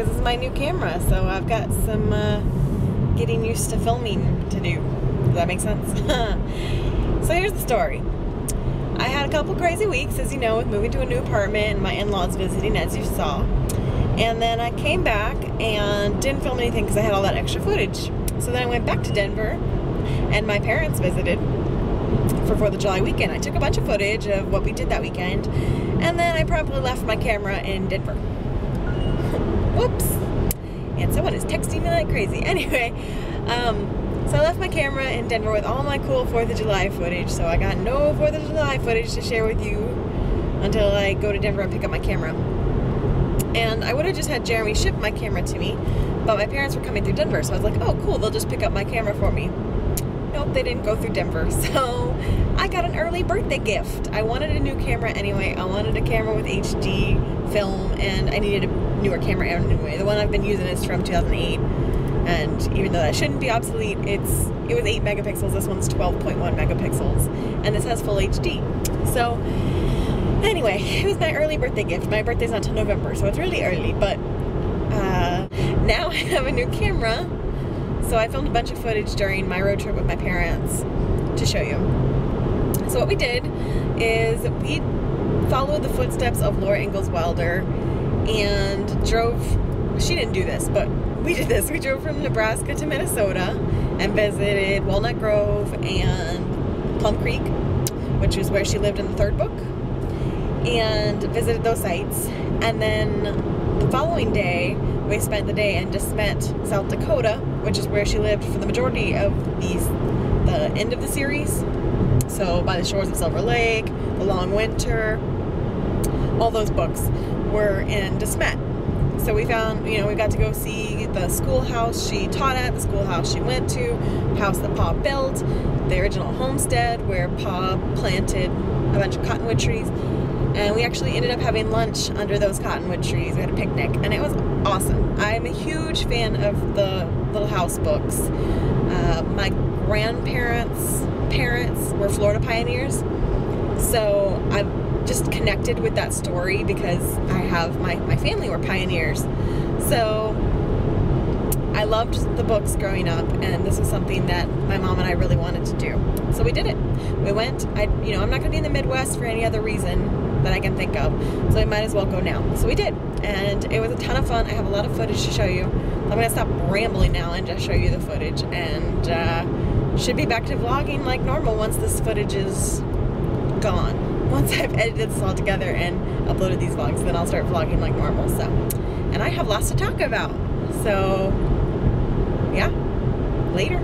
because this is my new camera, so I've got some getting used to filming to do. Does that make sense? So here's the story. I had a couple crazy weeks, as you know, with moving to a new apartment and my in-laws visiting, as you saw. And then I came back and didn't film anything because I had all that extra footage. So then I went back to Denver and my parents visited for 4th of July weekend. I took a bunch of footage of what we did that weekend, and then I promptly left my camera in Denver. Whoops. And someone is texting me like crazy. Anyway, so I left my camera in Denver with all my cool 4th of July footage, so I got no 4th of July footage to share with you until I go to Denver and pick up my camera. And I would have just had Jeremy ship my camera to me, but my parents were coming through Denver, so I was like, oh cool, they'll just pick up my camera for me. Nope, they didn't go through Denver, so I got an early birthday gift. I wanted a new camera anyway. I wanted a camera with HD film, and I needed a newer camera anyway. The one I've been using is from 2008, and even though that shouldn't be obsolete, it was 8 megapixels. This one's 12.1 megapixels, and this has full HD. So anyway, it was my early birthday gift. My birthday's not until November, so it's really early, but now I have a new camera. So I filmed a bunch of footage during my road trip with my parents to show you. So what we did is we followed the footsteps of Laura Ingalls Wilder and drove, she didn't do this, but we did this. We drove from Nebraska to Minnesota and visited Walnut Grove and Plum Creek, which is where she lived in the 3rd book, and visited those sites. And then the following day, we spent the day in DeSmet, South Dakota, which is where she lived for the majority of the end of the series. So by the shores of Silver Lake, The Long Winter, all those books were in DeSmet. So we found, we got to go see the schoolhouse she taught at, the schoolhouse she went to, house that Pa built, the original homestead where Pa planted a bunch of cottonwood trees. And we actually ended up having lunch under those cottonwood trees. We had a picnic, and it was awesome. I'm a huge fan of the Little House books. My grandparents' parents were Florida pioneers, so I've just connected with that story because I have my family were pioneers. So I loved the books growing up, and this was something that my mom and I really wanted to do. So we did it. We went. I'm not going to be in the Midwest for any other reason that I can think of, so I might as well go now. So we did, and it was a ton of fun. I have a lot of footage to show you. I'm going to stop rambling now and just show you the footage, and should be back to vlogging like normal once this footage is gone. Once I've edited this all together and uploaded these vlogs, then I'll start vlogging like normal. So, and I have lots to talk about. So, yeah, later.